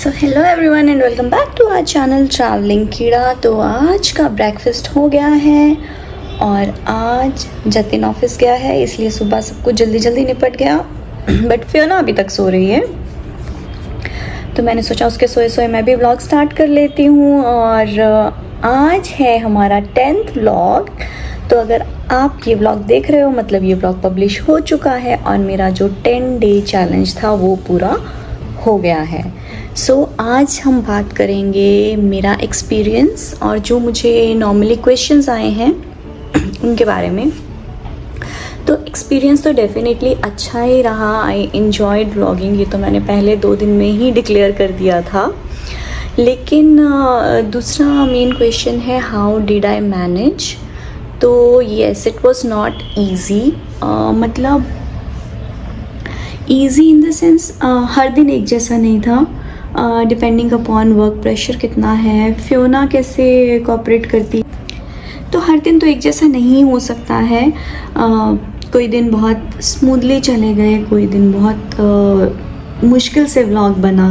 So hello everyone and welcome back to our channel travelling Keeda. तो आज का breakfast हो गया है और आज जतिन ऑफिस गया है, इसलिए सुबह सब कुछ जल्दी जल्दी निपट गया। बट फियोना अभी तक सो रही है, तो मैंने सोचा उसके सोए सोए मैं भी व्लॉग स्टार्ट कर लेती हूँ। और आज है हमारा 10th व्लॉग। तो अगर आप ये व्लॉग देख रहे हो मतलब ये व्लॉग पब्लिश हो चुका है और मेरा जो 10 डे चैलेंज था वो पूरा हो गया है। सो आज हम बात करेंगे मेरा एक्सपीरियंस और जो मुझे नॉर्मली क्वेश्चंस आए हैं उनके बारे में। तो एक्सपीरियंस तो डेफिनेटली अच्छा ही रहा। आई एन्जॉयड व्लॉगिंग, ये तो मैंने पहले 2 दिन में ही डिक्लेयर कर दिया था। लेकिन दूसरा मेन क्वेश्चन है हाउ डिड आई मैनेज। तो yes, it was not easy. मतलब ईजी इन द सेंस हर दिन एक जैसा नहीं था, डिपेंडिंग अपॉन वर्क प्रेशर कितना है, फियोना कैसे कोऑपरेट करती। तो हर दिन तो एक जैसा नहीं हो सकता है। कोई दिन बहुत स्मूथली चले गए, कोई दिन बहुत मुश्किल से व्लॉग बना।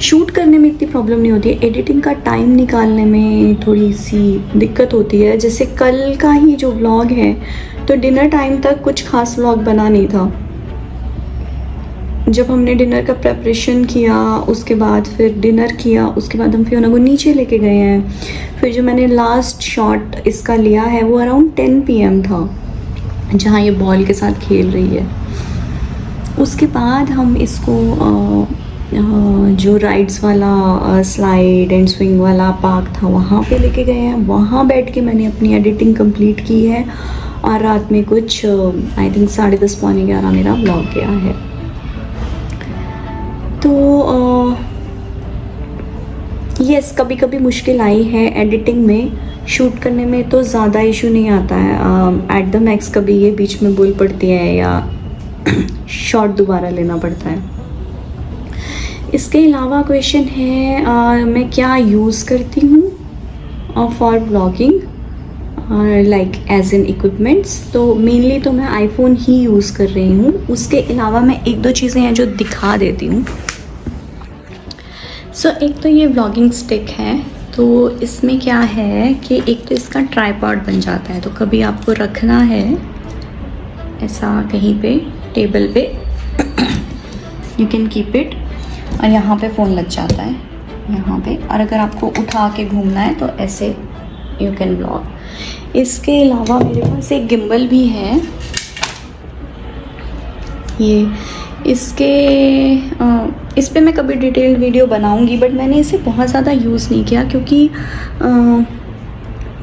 शूट करने में इतनी प्रॉब्लम नहीं होती है, एडिटिंग का टाइम निकालने में थोड़ी सी दिक्कत होती है। जैसे कल का ही जो व्लॉग है तो डिनर टाइम तक कुछ खास व्लॉग बना नहीं था। जब हमने डिनर का प्रेपरेशन किया, उसके बाद फिर डिनर किया, उसके बाद हम फियोना को नीचे लेके गए हैं। फिर जो मैंने लास्ट शॉट इसका लिया है वो अराउंड 10 PM था, जहाँ ये बॉल के साथ खेल रही है। उसके बाद हम इसको जो राइड्स वाला स्लाइड एंड स्विंग वाला पार्क था वहाँ पे लेके गए हैं। वहाँ बैठ के मैंने अपनी एडिटिंग कंप्लीट की है और रात में कुछ आई थिंक 10:30 पौने 11 मेरा व्लॉग गया है। तो यस, कभी कभी मुश्किल आई है एडिटिंग में। शूट करने में तो ज़्यादा इशू नहीं आता है। एट द मैक्स कभी ये बीच में भूल पड़ती है या शॉट दोबारा लेना पड़ता है। इसके अलावा क्वेश्चन है मैं क्या यूज़ करती हूँ for vlogging like as in equipments. तो मेनली तो मैं आईफोन ही यूज़ कर रही हूँ। उसके अलावा मैं 1-2 चीज़ें हैं जो दिखा देती हूँ। सो एक तो ये व्लॉगिंग स्टिक है। तो इसमें क्या है कि एक तो इसका ट्राइपॉड बन जाता है, तो कभी आपको रखना है ऐसा कहीं पे टेबल पे, यू कैन कीप इट। और यहाँ पे फ़ोन लग जाता है यहाँ पे, और अगर आपको उठा के घूमना है तो ऐसे यू कैन व्लॉग। इसके अलावा मेरे पास एक गिम्बल भी है। ये इस पे मैं कभी डिटेल्ड वीडियो बनाऊंगी, बट मैंने इसे बहुत ज़्यादा यूज़ नहीं किया क्योंकि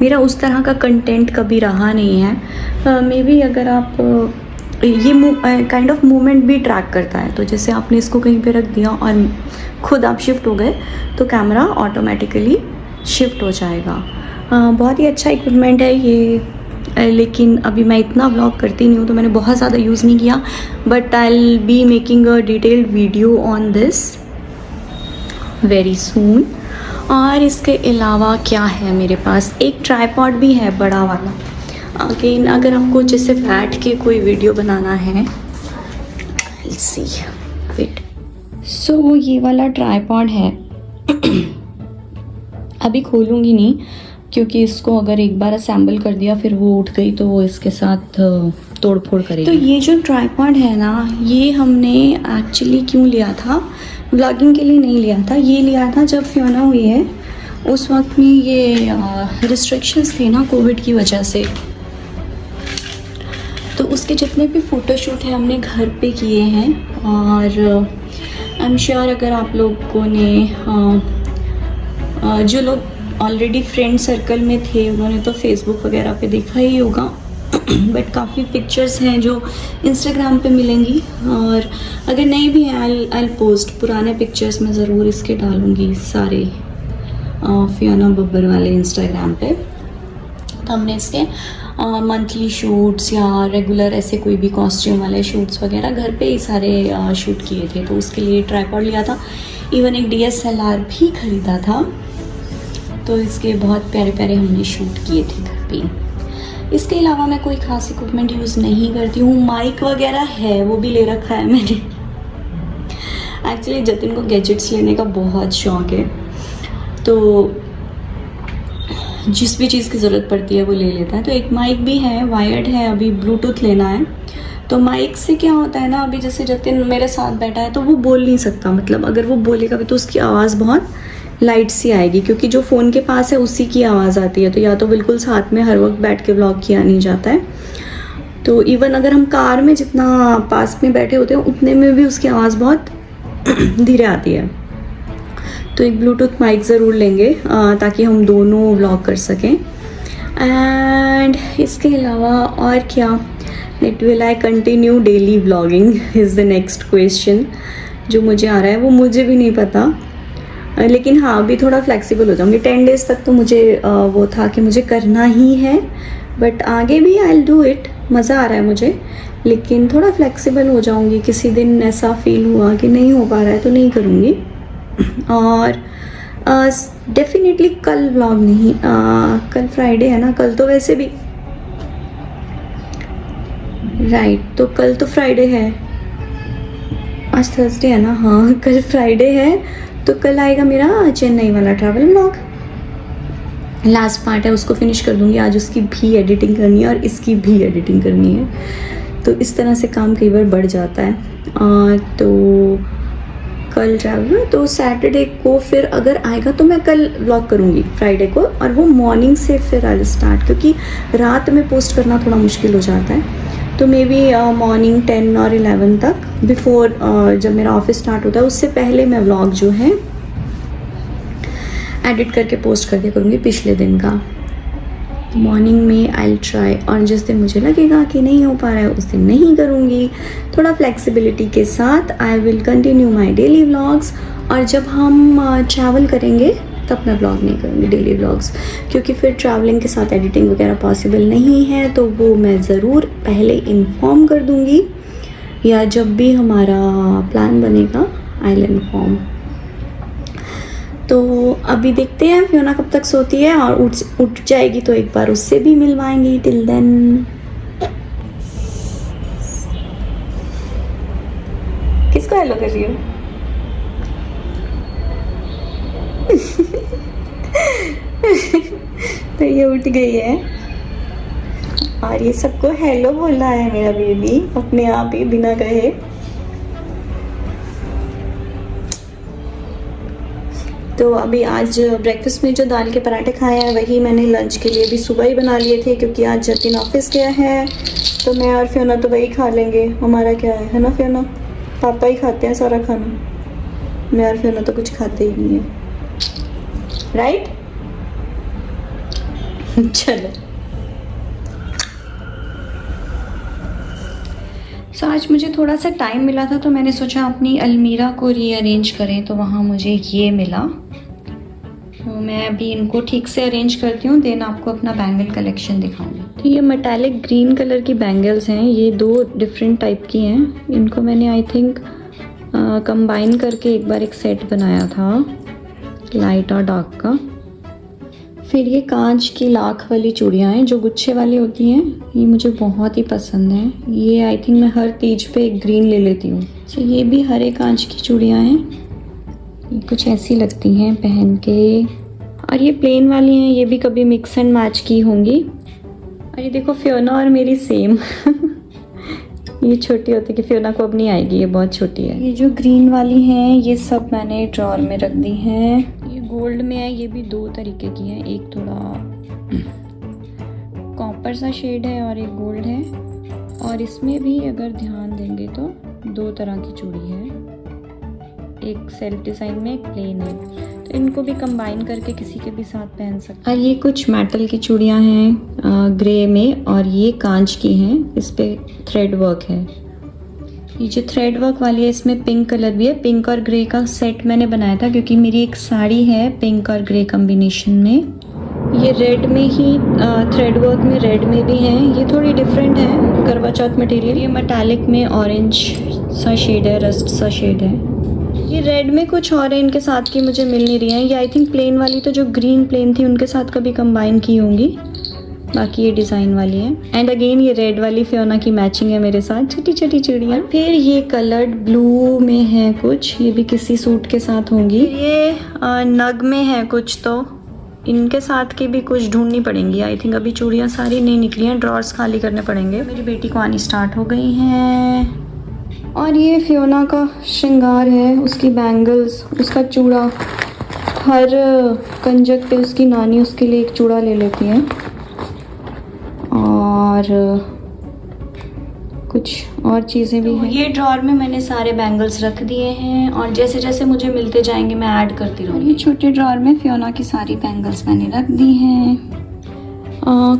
मेरा उस तरह का कंटेंट कभी रहा नहीं है। मे बी अगर आप ये काइंड ऑफ मूवमेंट भी ट्रैक करता है, तो जैसे आपने इसको कहीं पे रख दिया और खुद आप शिफ्ट हो गए तो कैमरा ऑटोमेटिकली शिफ्ट हो जाएगा। बहुत ही अच्छा इक्विपमेंट है ये। लेकिन अभी मैं इतना व्लॉग करती नहीं हूँ तो मैंने बहुत ज़्यादा यूज़ नहीं किया, but I will be making a detailed video on this very soon. और इसके अलावा क्या है मेरे पास, एक ट्राइपॉड भी है बड़ा वाला। अगेन अगर आपको जैसे बैठ के कोई वीडियो बनाना है, I'll see, wait. So ये वाला ट्राइपॉड है। अभी खोलूँगी नहीं क्योंकि इसको अगर एक बार असेंबल कर दिया फिर वो उठ गई तो वो इसके साथ तोड़ फोड़ करेगी। तो ये जो ट्राइपॉड है ना, ये हमने एक्चुअली क्यों लिया था, व्लॉगिंग के लिए नहीं लिया था। ये लिया था जब फियोना हुई है, उस वक्त में ये रिस्ट्रिक्शंस थे ना कोविड की वजह से। तो उसके जितने भी फ़ोटोशूट हैं हमने घर पे किए हैं। और आई एम श्योर अगर आप लोगों ने जो लोग ऑलरेडी फ्रेंड सर्कल में थे उन्होंने तो फेसबुक वगैरह पे देखा ही होगा, बट काफ़ी पिक्चर्स हैं जो इंस्टाग्राम पे मिलेंगी। और अगर नहीं भी हैं आई पोस्ट पुराने पिक्चर्स मैं ज़रूर इसके डालूँगी सारे फियोना बब्बर वाले इंस्टाग्राम पे। तो हमने इसके मंथली शूट्स या रेगुलर ऐसे कोई भी कॉस्ट्यूम वाले शूट्स वगैरह घर पे ही सारे शूट किए थे। तो उसके लिए ट्राइपॉड लिया था, इवन एक DSLR भी ख़रीदा था। तो इसके बहुत प्यारे प्यारे हमने शूट किए थे घर पे। इसके अलावा मैं कोई खास इक्विपमेंट यूज़ नहीं करती हूँ। माइक वगैरह है वो भी ले रखा है मैंने। एक्चुअली जतिन को गैजेट्स लेने का बहुत शौक है, तो जिस भी चीज़ की ज़रूरत पड़ती है वो ले लेता है। तो एक माइक भी है, वायर्ड है, अभी ब्लूटूथ लेना है। तो माइक से क्या होता है ना, अभी जैसे जतिन मेरे साथ बैठा है तो वो बोल नहीं सकता, मतलब अगर वो बोलेगा भी तो उसकी आवाज़ बहुत लाइट सी आएगी, क्योंकि जो फ़ोन के पास है उसी की आवाज़ आती है। तो या तो बिल्कुल साथ में हर वक्त बैठ के व्लॉग किया नहीं जाता है, तो इवन अगर हम कार में जितना पास में बैठे होते हैं उतने में भी उसकी आवाज़ बहुत धीरे आती है। तो एक ब्लूटूथ माइक ज़रूर लेंगे ताकि हम दोनों व्लॉग कर सकें। एंड इसके अलावा और क्या, net will I continue daily vlogging is the next question जो मुझे आ रहा है, वो मुझे भी नहीं पता। लेकिन हाँ, अभी थोड़ा फ्लेक्सिबल हो जाऊँगी। 10 डेज़ तक तो मुझे वो था कि मुझे करना ही है, बट आगे भी आई विल डू इट, मज़ा आ रहा है मुझे। लेकिन थोड़ा फ्लेक्सिबल हो जाऊँगी, किसी दिन ऐसा फील हुआ कि नहीं हो पा रहा है तो नहीं करूँगी। और डेफिनेटली कल व्लॉग नहीं, कल फ्राइडे है ना, कल तो वैसे भी राइट, तो कल तो फ्राइडे है, आज थर्सडे है ना, हाँ कल फ्राइडे है, तो कल आएगा मेरा चेन्नई वाला ट्रैवल व्लॉग। लास्ट पार्ट है, उसको फिनिश कर दूँगी आज, उसकी भी एडिटिंग करनी है और इसकी भी एडिटिंग करनी है। तो इस तरह से काम कई बार बढ़ जाता है। तो कल ट्रैवल, तो सैटरडे को फिर अगर आएगा तो मैं कल व्लॉग करूँगी फ्राइडे को, और वो मॉर्निंग से फिर आई स्टार्ट, क्योंकि रात में पोस्ट करना थोड़ा मुश्किल हो जाता है। तो मे बी मॉर्निंग 10 और 11 तक, बिफोर जब मेरा ऑफिस स्टार्ट होता है उससे पहले मैं व्लॉग जो है एडिट करके पोस्ट करके करूँगी पिछले दिन का। मॉर्निंग में आई ट्राई, और जिस दिन मुझे लगेगा कि नहीं हो पा रहा है उस दिन नहीं करूँगी। थोड़ा फ्लेक्सिबिलिटी के साथ I will continue my daily vlogs, और जब हम ट्रैवल करेंगे तब मैं व्लॉग नहीं करूँगी डेली व्लॉग्स, क्योंकि फिर ट्रैवलिंग के साथ एडिटिंग वगैरह पॉसिबल नहीं है। तो वो मैं ज़रूर पहले इन्फॉर्म कर दूँगी, या जब भी हमारा प्लान बनेगा आई विल इन्फॉर्म। तो अभी देखते हैं फियोना कब तक सोती है, और उठ जाएगी तो एक बार उससे भी मिलवाएंगी। टिल देन किसको हेलो कर रही हो? तो ये उठ गई है और ये सबको हेलो बोला है मेरा बेबी अपने आप ही बिना कहे। तो अभी आज ब्रेकफास्ट में जो दाल के पराठे खाए हैं वही मैंने लंच के लिए भी सुबह ही बना लिए थे, क्योंकि आज जतिन ऑफिस गया है तो मैं और फियोना तो वही खा लेंगे। हमारा क्या है ना फियोना, पापा ही खाते हैं सारा खाना, मैं और फियोना तो कुछ खाते ही नहीं है, राइट? चलो सो आज मुझे थोड़ा सा टाइम मिला था तो मैंने सोचा अपनी अलमीरा को रीअरेंज करें, तो वहाँ मुझे ये मिला। तो मैं अभी इनको ठीक से अरेंज करती हूँ, देन आपको अपना बैंगल कलेक्शन दिखाऊंगी। तो ये मेटालिक ग्रीन कलर की बैंगल्स हैं, ये 2 डिफरेंट टाइप की हैं। इनको मैंने आई थिंक कंबाइन करके एक बार एक सेट बनाया था, लाइट और डार्क का। फिर ये कांच की लाख वाली चूड़ियाँ हैं जो गुच्छे वाली होती हैं, ये मुझे बहुत ही पसंद हैं। ये आई थिंक मैं हर तीज पे एक ग्रीन ले लेती हूँ। तो ये भी हरे कांच की चूड़ियाँ हैं, ये कुछ ऐसी लगती हैं पहन के। और ये प्लेन वाली हैं, ये भी कभी मिक्स एंड मैच की होंगी। और ये देखो फियोना और मेरी सेम ये छोटी होती कि फियोना को अब नहीं आएगी, ये बहुत छोटी है। ये जो ग्रीन वाली हैं ये सब मैंने ड्रॉर में रख दी हैं। ये गोल्ड में है, ये भी 2 तरीके की हैं, एक थोड़ा कॉपर सा शेड है और एक गोल्ड है। और इसमें भी अगर ध्यान देंगे तो 2 तरह की चूड़ी है, एक सेल्फ डिज़ाइन में एक प्लेन है। तो इनको भी कंबाइन करके किसी के भी साथ पहन सकते हैं। और ये कुछ मेटल की चूड़ियाँ हैं ग्रे में, और ये कांच की हैं, इस पे थ्रेड वर्क है। ये जो थ्रेड वर्क वाली है इसमें पिंक कलर भी है। पिंक और ग्रे का सेट मैंने बनाया था क्योंकि मेरी एक साड़ी है पिंक और ग्रे कॉम्बिनेशन में। ये रेड में ही थ्रेड वर्क में रेड में भी हैं, ये थोड़ी डिफरेंट है करवा चौथ मटेरियल। ये मेटालिक में ऑरेंज सा शेड है, रस्ट सा शेड है। ये रेड में कुछ और है, इनके साथ की मुझे मिल नहीं रही है। ये आई थिंक प्लेन वाली तो जो ग्रीन प्लेन थी उनके साथ कभी कंबाइन की होंगी। बाकी ये डिज़ाइन वाली है। एंड अगेन ये रेड वाली फियोना की मैचिंग है मेरे साथ, छोटी छोटी चिड़िया। फिर ये कलर्ड ब्लू में है कुछ, ये भी किसी सूट के साथ होंगी। ये नग में है कुछ, तो इनके साथ की भी कुछ ढूंढनी पड़ेंगी। आई थिंक अभी चूड़ियाँ सारी नहीं निकली हैं, ड्रॉर्स खाली करने पड़ेंगे। मेरी बेटी को आनी स्टार्ट हो गई हैं। और ये फियोना का श्रृंगार है, उसकी बैंगल्स, उसका चूड़ा। हर कंजक पे उसकी नानी उसके लिए एक चूड़ा ले लेती है। और कुछ और चीज़ें भी हैं। ये ड्रॉर में मैंने सारे बैंगल्स रख दिए हैं और जैसे जैसे मुझे मिलते जाएंगे मैं ऐड करती रहूँगी। ये छोटे ड्रॉर में फियोना की सारी बैंगल्स मैंने रख दी हैं।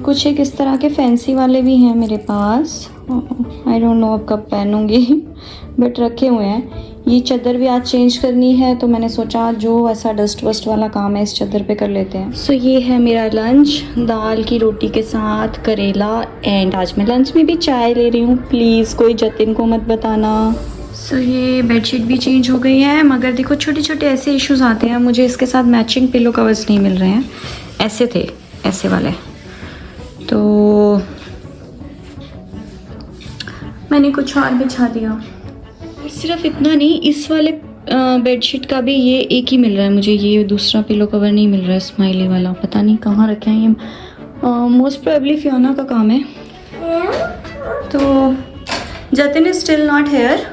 कुछ एक इस तरह के फैंसी वाले भी हैं मेरे पास। आई डोंट नो अब कब पहनूंगी बट रखे हुए हैं। ये चादर भी आज चेंज करनी है तो मैंने सोचा जो ऐसा डस्ट वस्ट वाला काम है इस चादर पे कर लेते हैं। सो ये है मेरा लंच, दाल की रोटी के साथ करेला। एंड आज मैं लंच में भी चाय ले रही हूँ, प्लीज़ कोई जतिन को मत बताना। सो ये बेडशीट भी चेंज हो गई है, मगर देखो छोटे छोटे ऐसे इश्यूज आते हैं। मुझे इसके साथ मैचिंग पिलो कवर्स नहीं मिल रहे हैं, ऐसे थे ऐसे वाले, तो मैंने कुछ और बिछा दिया। सिर्फ इतना नहीं, इस वाले बेडशीट का भी ये एक ही मिल रहा है मुझे, ये दूसरा पिलो कवर नहीं मिल रहा है स्माइली वाला। पता नहीं कहाँ रखे हैं ये, मोस्ट प्रोबेबली फियोना का काम है। तो Jatin is still not here,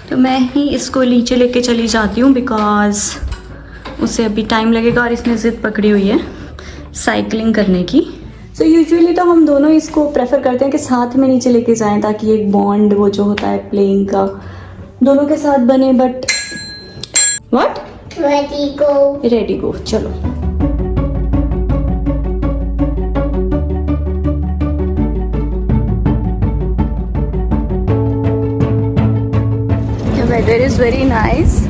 तो मैं ही इसको नीचे लेके चली जाती हूँ बिकॉज उसे अभी टाइम लगेगा और इसने ज़िद पकड़ी हुई है साइकिलिंग करने की। सो यूजुअली तो हम दोनों इसको प्रेफर करते हैं कि साथ में नीचे लेके जाएं ताकि एक बॉन्ड वो जो होता है प्लेइंग का दोनों के साथ बने। बट व्हाट, रेडी गो चलो। Weather is very nice.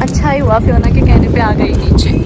अच्छा ही हुआ फियोना के कहने पे आ गई नीचे।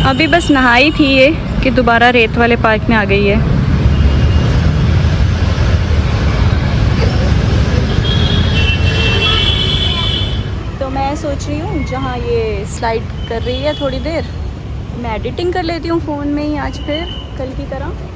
अभी बस नहाई थी ये कि दोबारा रेत वाले पार्क में आ गई है। तो मैं सोच रही हूँ जहाँ ये स्लाइड कर रही है थोड़ी देर मैं एडिटिंग कर लेती हूँ फ़ोन में ही आज फिर कल की तरह।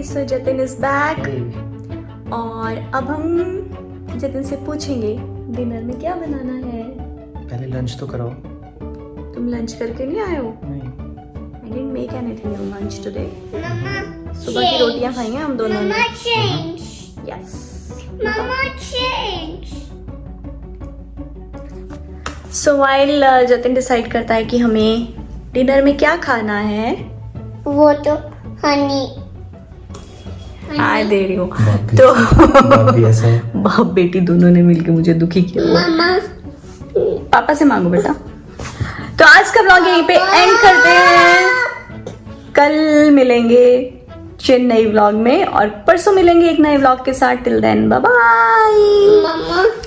सो जतिन इज बैक और अब हम जतिन से पूछेंगे डिनर में क्या बनाना है। पहले लंच तो कराओ। तुम लंच करके नहीं आए हो? नहीं। I didn't make anything for lunch today. सुबह की रोटियां खाई हैं हम दोनों ने। Yes. So while Jatin decide करता है कि हमें डिनर में क्या खाना है, वो तो हनी हाँ दे रही हूँ। तो बाप बेटी दोनों ने मिलके मुझे दुखी किया। पापा से मांगो बेटा। तो आज का ब्लॉग यहीं पे एंड करते हैं। कल मिलेंगे नई ब्लॉग में और परसों मिलेंगे एक नए ब्लॉग के साथ। Till then bye bye.